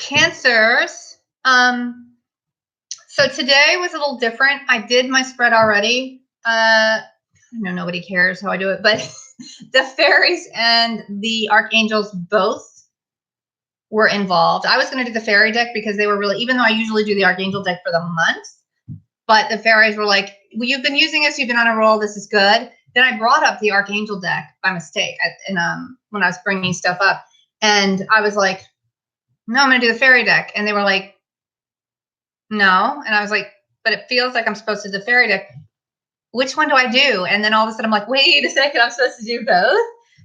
Cancers. So today was a little different. I did my spread already. I know nobody cares how I do it, but the fairies and the archangels both were involved. I was going to do the fairy deck because they were really, even though I usually do the archangel deck for the month, but the fairies were like, well, you've been using this, you've been on a roll, this is good. Then I brought up the archangel deck by mistake when I was bringing stuff up. And I was like, no, I'm going to do the fairy deck. And they were like, no. And I was like, but it feels like I'm supposed to do the fairy deck. Which one do I do? And then all of a sudden I'm like, wait a second, I'm supposed to do both.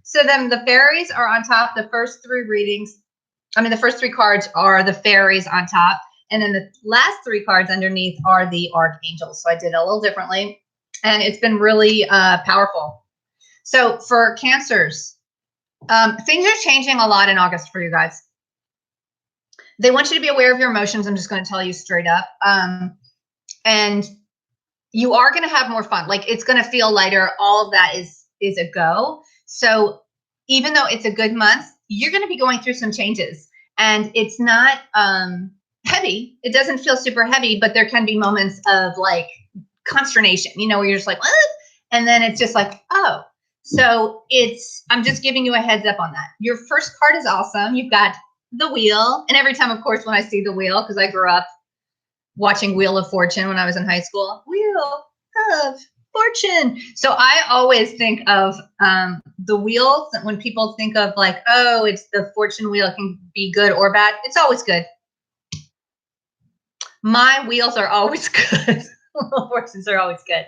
So then the fairies are on top. The first three cards are the fairies on top. And then the last three cards underneath are the archangels. So I did it a little differently. And it's been really powerful. So for Cancers, things are changing a lot in August for you guys. They want you to be aware of your emotions. I'm just going to tell you straight up. And you are going to have more fun. Like, it's going to feel lighter. All of that is a go. So even though it's a good month, you're going to be going through some changes. And it's not heavy. It doesn't feel super heavy, but there can be moments of like consternation, where you're just like, what? And then it's just like, oh. So I'm just giving you a heads up on that. Your first card is awesome. You've got the wheel. And every time, of course, when I see the wheel, because I grew up watching Wheel of Fortune when I was in high school, Wheel of Fortune. So I always think of the wheels when people think of like, oh, it's the fortune wheel. It can be good or bad. It's always good. My wheels are always good. Fortunes are always good.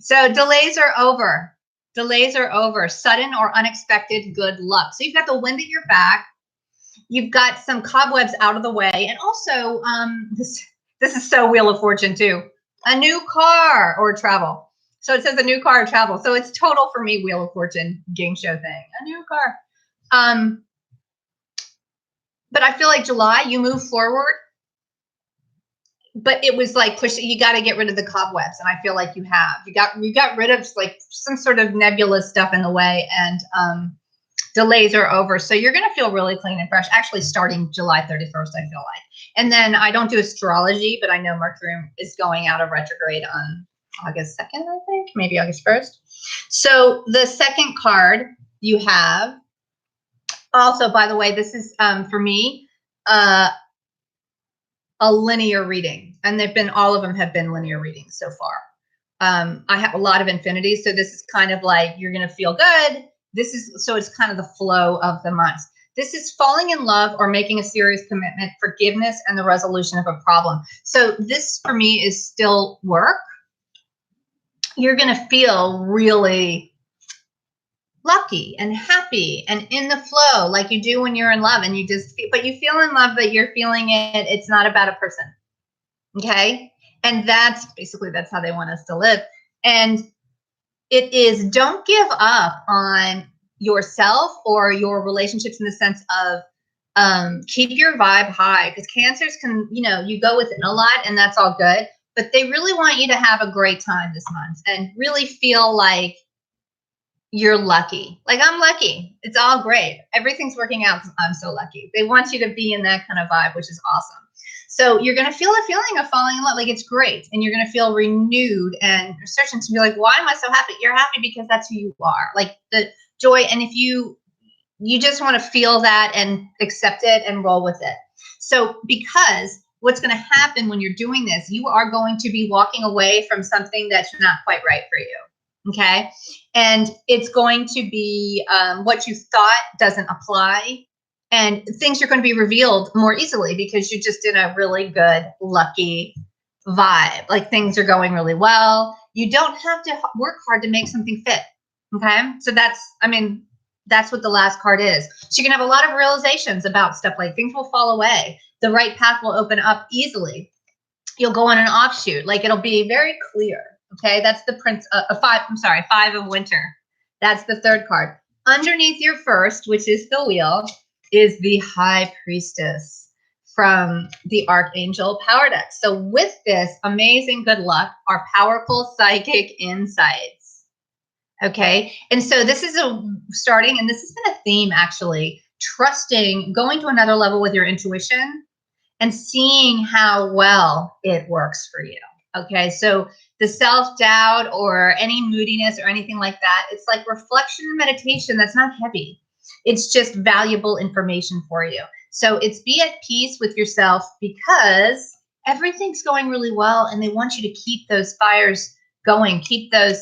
So delays are over. Delays are over. Sudden or unexpected good luck. So you've got the wind at your back. You've got some cobwebs out of the way. And also, this is so Wheel of Fortune too. A new car or travel. So it says a new car or travel. So it's total for me, Wheel of Fortune game show thing. A new car. But I feel like July, you move forward. But it was like you got to get rid of the cobwebs. And I feel like you have. You got rid of like some sort of nebulous stuff in the way. And delays are over. So you're going to feel really clean and fresh, actually starting July 31st, I feel like. And then I don't do astrology, but I know Mercury is going out of retrograde on August 2nd, I think, maybe August 1st. So the second card you have, also, by the way, this is for me, a linear reading. And all of them have been linear readings so far. I have a lot of infinities. So this is kind of like, you're going to feel good. So it's kind of the flow of the months. This is falling in love or making a serious commitment, forgiveness, and the resolution of a problem. So this for me is still work. You're going to feel really lucky and happy and in the flow like you do when you're in love, and you feel in love, but you're feeling it. It's not about a person. Okay. And that's how they want us to live. And it is, don't give up on yourself or your relationships in the sense of keep your vibe high, because Cancers can, you go within a lot and that's all good, but they really want you to have a great time this month and really feel like you're lucky. Like, I'm lucky. It's all great. Everything's working out. I'm so lucky. They want you to be in that kind of vibe, which is awesome. So you're going to feel a feeling of falling in love. Like, it's great. And you're going to feel renewed and searching to be like, why am I so happy? You're happy because that's who you are. Like, the joy. And if you just want to feel that and accept it and roll with it. So because what's going to happen when you're doing this, you are going to be walking away from something that's not quite right for you. Okay. And it's going to be what you thought doesn't apply. And things are going to be revealed more easily because you're just in a really good, lucky vibe. Like, things are going really well. You don't have to work hard to make something fit. Okay. So that's what the last card is. So you can have a lot of realizations about stuff, like things will fall away. The right path will open up easily. You'll go on an offshoot. Like, it'll be very clear. Okay. That's the Five of Winter. That's the third card. Underneath your first, which is the wheel, is the High Priestess from the Archangel Power Deck. So with this amazing good luck are powerful psychic insights. Okay. And so this is starting, and this has been a theme actually, trusting, going to another level with your intuition and seeing how well it works for you. Okay, so the self doubt or any moodiness or anything like that, it's like reflection and meditation that's not heavy. It's just valuable information for you. So it's be at peace with yourself because everything's going really well and they want you to keep those fires going, keep those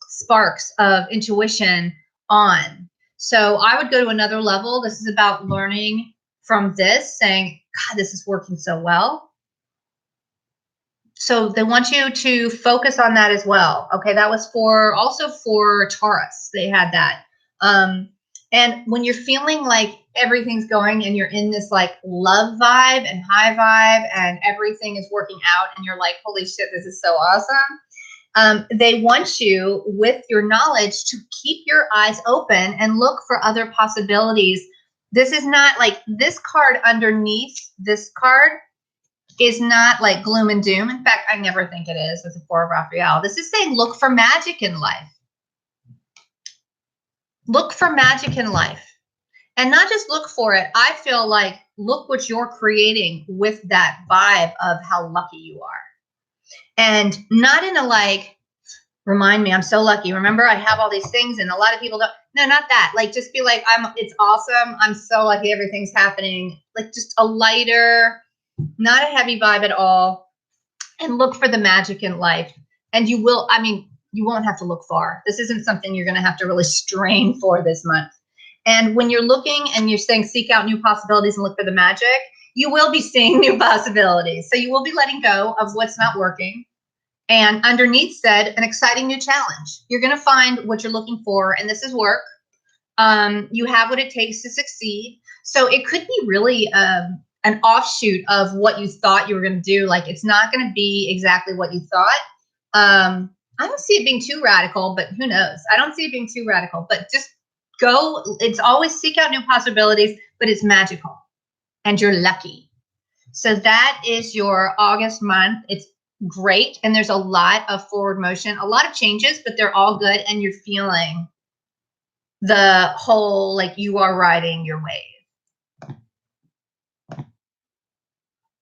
sparks of intuition on. So I would go to another level. This is about learning from this, saying, God, this is working so well. So they want you to focus on that as well. Okay, that was also for Taurus. They had that. And when you're feeling like everything's going and you're in this like love vibe and high vibe and everything is working out and you're like, holy shit, this is so awesome. They want you, with your knowledge, to keep your eyes open and look for other possibilities. This is not like this card underneath this card is not like gloom and doom. In fact, I never think it is with the Four of Raphael. This is saying look for magic in life. Look for magic in life. And not just look for it. I feel like look what you're creating with that vibe of how lucky you are. And not in a like, remind me, I'm so lucky. Remember, I have all these things and a lot of people don't. No, not that. Like, just be like, it's awesome. I'm so lucky. Everything's happening. Like just a lighter, not a heavy vibe at all. And look for the magic in life. And you will, you won't have to look far. This isn't something you're going to have to really strain for this month. And when you're looking and you're saying seek out new possibilities and look for the magic, you will be seeing new possibilities. So you will be letting go of what's not working. And underneath said, an exciting new challenge. You're going to find what you're looking for, and this is work. You have what it takes to succeed. So it could be really an offshoot of what you thought you were going to do. Like it's not going to be exactly what you thought. I don't see it being too radical, but who knows? I don't see it being too radical, but just go. It's always seek out new possibilities, but it's magical and you're lucky. So that is your August month. It's great. And there's a lot of forward motion, a lot of changes, but they're all good. And you're feeling the whole, like you are riding your wave.